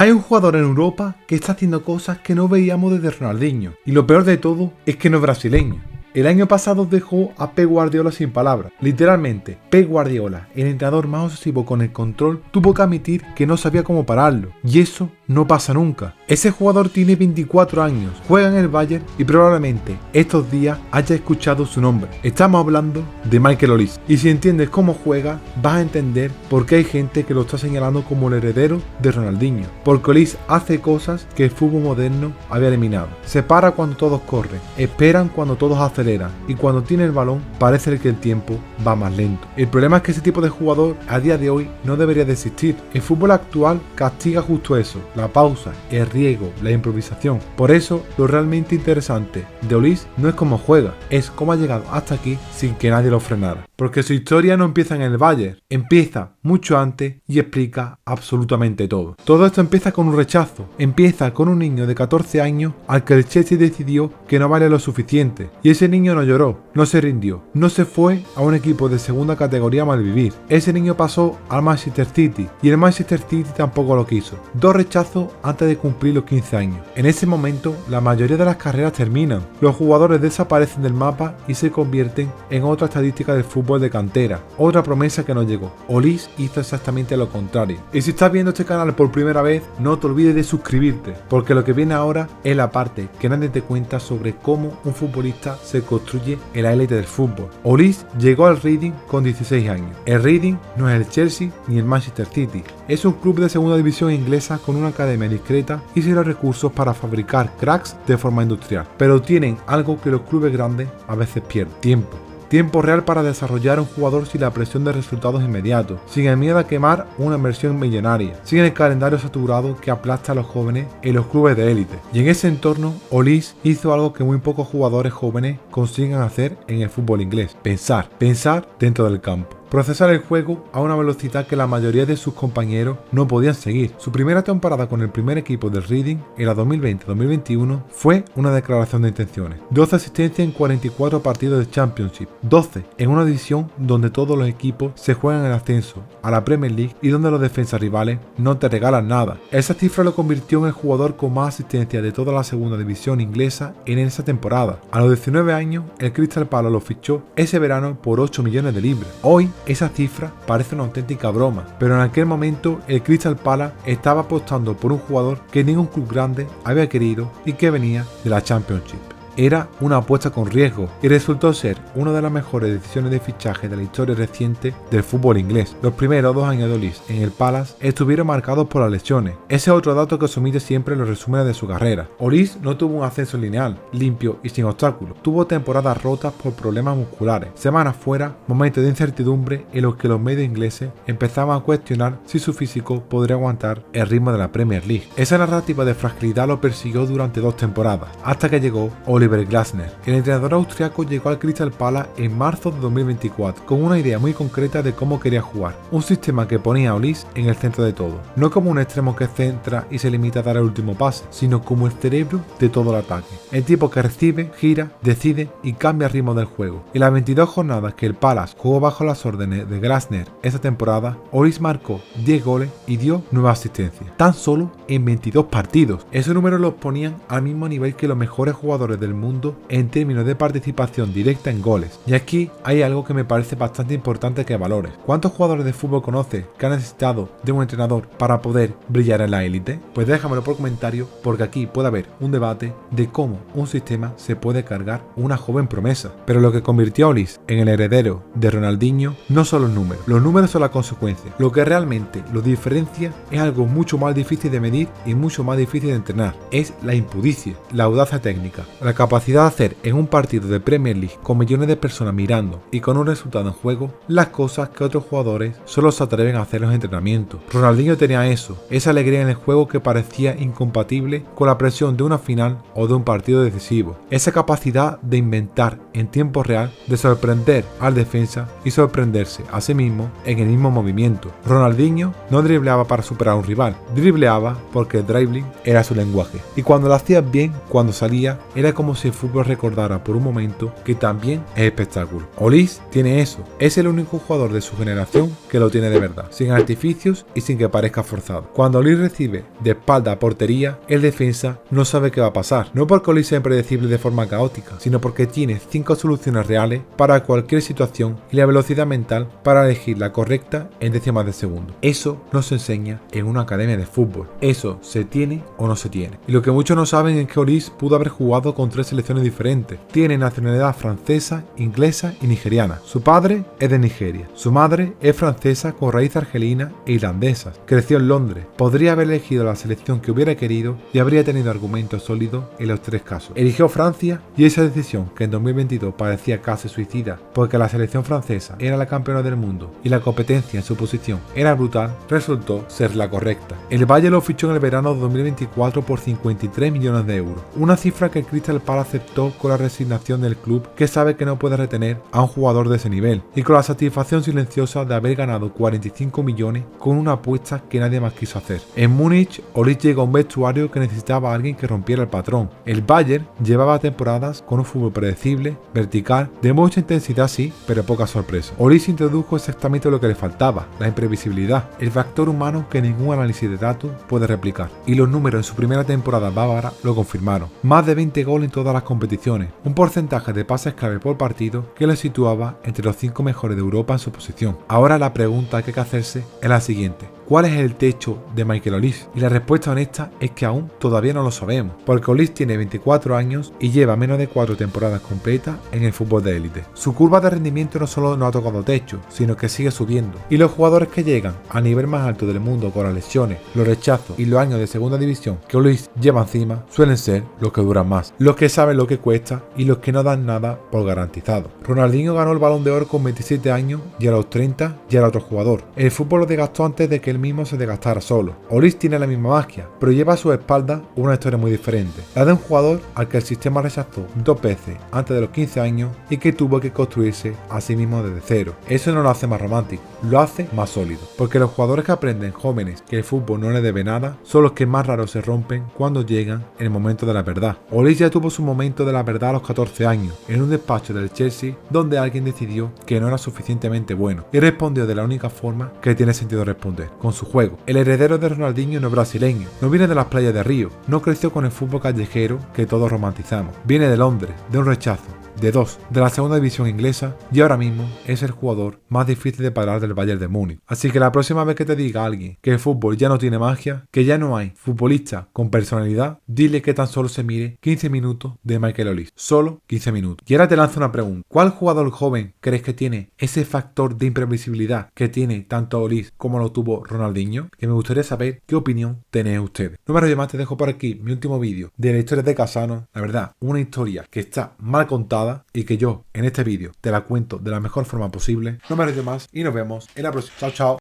Hay un jugador en Europa que está haciendo cosas que no veíamos desde Ronaldinho, y lo peor de todo es que no es brasileño. El año pasado dejó a Pep Guardiola sin palabras. Literalmente, Pep Guardiola, el entrenador más obsesivo con el control, tuvo que admitir que no sabía cómo pararlo. Y eso no pasa nunca. Ese jugador tiene 24 años, juega en el Bayern y probablemente estos días haya escuchado su nombre. Estamos hablando de Michael Olise. Y si entiendes cómo juega, vas a entender por qué hay gente que lo está señalando como el heredero de Ronaldinho. Porque Olise hace cosas que el fútbol moderno había eliminado. Se para cuando todos corren, esperan cuando todos aceleran, y cuando tiene el balón parece que el tiempo va más lento. El problema es que ese tipo de jugador a día de hoy no debería de existir. El fútbol actual castiga justo eso, la pausa, el riesgo, la improvisación. Por eso lo realmente interesante de Olise no es cómo juega, es cómo ha llegado hasta aquí sin que nadie lo frenara. Porque su historia no empieza en el Bayern, empieza mucho antes y explica absolutamente todo. Todo esto empieza con un rechazo, empieza con un niño de 14 años al que el Chelsea decidió que no vale lo suficiente, y ese niño no lloró, no se rindió, no se fue a un equipo de segunda categoría a malvivir. Ese niño pasó al Manchester City y el Manchester City tampoco lo quiso. 2 rechazos antes de cumplir los 15 años. En ese momento la mayoría de las carreras terminan, los jugadores desaparecen del mapa y se convierten en otra estadística del fútbol de cantera, otra promesa que no llegó. Olise hizo exactamente lo contrario. Y si estás viendo este canal por primera vez, no te olvides de suscribirte, porque lo que viene ahora es la parte que nadie te cuenta sobre cómo un futbolista se construye en la élite del fútbol. Olise llegó al Reading con 16 años. El Reading no es el Chelsea ni el Manchester City. Es un club de segunda división inglesa con una academia discreta y sin los recursos para fabricar cracks de forma industrial. Pero tienen algo que los clubes grandes a veces pierden: tiempo. Tiempo real para desarrollar un jugador sin la presión de resultados inmediatos, sin el miedo a quemar una inversión millonaria, sin el calendario saturado que aplasta a los jóvenes en los clubes de élite. Y en ese entorno, Olise hizo algo que muy pocos jugadores jóvenes consiguen hacer en el fútbol inglés: pensar dentro del campo. Procesar el juego a una velocidad que la mayoría de sus compañeros no podían seguir. Su primera temporada con el primer equipo del Reading, en la 2020-2021, fue una declaración de intenciones. 12 asistencias en 44 partidos de Championship, 12 en una división donde todos los equipos se juegan el ascenso a la Premier League y donde los defensas rivales no te regalan nada. Esa cifra lo convirtió en el jugador con más asistencias de toda la segunda división inglesa en esa temporada. A los 19 años, el Crystal Palace lo fichó ese verano por 8 millones de libras. Hoy, esa cifra parece una auténtica broma, pero en aquel momento el Crystal Palace estaba apostando por un jugador que ningún club grande había querido y que venía de la Championship. Era una apuesta con riesgo y resultó ser una de las mejores decisiones de fichaje de la historia reciente del fútbol inglés. Los primeros 2 años de Olise en el Palace estuvieron marcados por las lesiones. Ese es otro dato que se omite siempre en los resúmenes de su carrera. Olise no tuvo un ascenso lineal, limpio y sin obstáculos. Tuvo temporadas rotas por problemas musculares, semanas fuera, momentos de incertidumbre en los que los medios ingleses empezaban a cuestionar si su físico podría aguantar el ritmo de la Premier League. Esa narrativa de fragilidad lo persiguió durante 2 temporadas, hasta que llegó Oliver Glasner. El entrenador austriaco llegó al Crystal Palace en marzo de 2024 con una idea muy concreta de cómo quería jugar, un sistema que ponía a Olise en el centro de todo, no como un extremo que centra y se limita a dar el último pase, sino como el cerebro de todo el ataque, el tipo que recibe, gira, decide y cambia el ritmo del juego. En las 22 jornadas que el Palace jugó bajo las órdenes de Glasner esa temporada, Olise marcó 10 goles y dio 9 asistencias, tan solo en 22 partidos. Esos números los ponían al mismo nivel que los mejores jugadores del mundo en términos de participación directa en goles. Y aquí hay algo que me parece bastante importante que valores. ¿Cuántos jugadores de fútbol conoces que han necesitado de un entrenador para poder brillar en la élite? Pues déjamelo por comentario, porque aquí puede haber un debate de cómo un sistema se puede cargar una joven promesa. Pero lo que convirtió a Olise en el heredero de Ronaldinho no son los números son la consecuencia. Lo que realmente lo diferencia es algo mucho más difícil de medir y mucho más difícil de entrenar. Es la impudicia, la audacia técnica, la capacidad de hacer en un partido de Premier League con millones de personas mirando y con un resultado en juego las cosas que otros jugadores solo se atreven a hacer en los entrenamientos. Ronaldinho tenía eso, esa alegría en el juego que parecía incompatible con la presión de una final o de un partido decisivo, esa capacidad de inventar en tiempo real, de sorprender al defensa y sorprenderse a sí mismo en el mismo movimiento. Ronaldinho no dribleaba para superar a un rival, dribleaba porque el dribbling era su lenguaje, y cuando lo hacía bien, cuando salía, era como como si el fútbol recordara por un momento que también es espectáculo. Olise tiene eso, es el único jugador de su generación que lo tiene de verdad, sin artificios y sin que parezca forzado. Cuando Olise recibe de espalda a portería, el defensa no sabe qué va a pasar, no porque Olise sea impredecible de forma caótica, sino porque tiene 5 soluciones reales para cualquier situación y la velocidad mental para elegir la correcta en décimas de segundo. Eso no se enseña en una academia de fútbol, eso se tiene o no se tiene. Y lo que muchos no saben es que Olise pudo haber jugado con 3 selecciones diferentes. Tiene nacionalidad francesa, inglesa y nigeriana. Su padre es de Nigeria, su madre es francesa con raíz argelina e irlandesa. Creció en Londres, podría haber elegido la selección que hubiera querido y habría tenido argumentos sólidos en los 3 casos. Eligió Francia y esa decisión, que en 2022 parecía casi suicida porque la selección francesa era la campeona del mundo y la competencia en su posición era brutal, resultó ser la correcta. El Bayern lo fichó en el verano de 2024 por 53 millones de euros, una cifra que el Crystal Palace aceptó con la resignación del club, que sabe que no puede retener a un jugador de ese nivel, y con la satisfacción silenciosa de haber ganado 45 millones con una apuesta que nadie más quiso hacer. En Múnich, Olise llegó a un vestuario que necesitaba a alguien que rompiera el patrón. El Bayern llevaba temporadas con un fútbol predecible, vertical, de mucha intensidad sí, pero poca sorpresa. Olise introdujo exactamente lo que le faltaba, la imprevisibilidad, el factor humano que ningún análisis de datos puede replicar. Y los números en su primera temporada bávara lo confirmaron. Más de 20 goles en todas las competiciones, un porcentaje de pases clave por partido que lo situaba entre los 5 mejores de Europa en su posición. Ahora la pregunta que hay que hacerse es la siguiente: ¿cuál es el techo de Michael Olise? Y la respuesta honesta es que aún todavía no lo sabemos, porque Olise tiene 24 años y lleva menos de 4 temporadas completas en el fútbol de élite. Su curva de rendimiento no solo no ha tocado techo, sino que sigue subiendo. Y los jugadores que llegan al nivel más alto del mundo con las lesiones, los rechazos y los años de segunda división que Olise lleva encima, suelen ser los que duran más, los que saben lo que cuesta y los que no dan nada por garantizado. Ronaldinho ganó el Balón de Oro con 27 años y a los 30 ya era otro jugador. El fútbol lo desgastó antes de que él mismo se desgastara solo. Olise tiene la misma magia, pero lleva a su espalda una historia muy diferente, la de un jugador al que el sistema rechazó 2 veces antes de los 15 años y que tuvo que construirse a sí mismo desde cero. Eso no lo hace más romántico, lo hace más sólido, porque los jugadores que aprenden jóvenes que el fútbol no les debe nada son los que más raro se rompen cuando llegan en el momento de la verdad. Olise ya tuvo su momento de la verdad a los 14 años, en un despacho del Chelsea donde alguien decidió que no era suficientemente bueno y respondió de la única forma que tiene sentido responder, con su juego. El heredero de Ronaldinho no es brasileño, no viene de las playas de Río, no creció con el fútbol callejero que todos romantizamos, viene de Londres, de un rechazo, de 2 de la segunda división inglesa y ahora mismo es el jugador más difícil de parar del Bayern de Múnich. Así que la próxima vez que te diga alguien que el fútbol ya no tiene magia, que ya no hay futbolistas con personalidad, dile que tan solo se mire 15 minutos de Michael Olise, solo 15 minutos. Y ahora te lanzo una pregunta: ¿cuál jugador joven crees que tiene ese factor de imprevisibilidad que tiene tanto Olise como lo tuvo Ronaldinho? Que me gustaría saber qué opinión tenéis ustedes. No me enrollo más, te dejo por aquí mi último vídeo de la historia de Cassano. La verdad, una historia que está mal contada y que yo en este vídeo te la cuento de la mejor forma posible. No me enrollo más y nos vemos en la próxima. Chao, chao.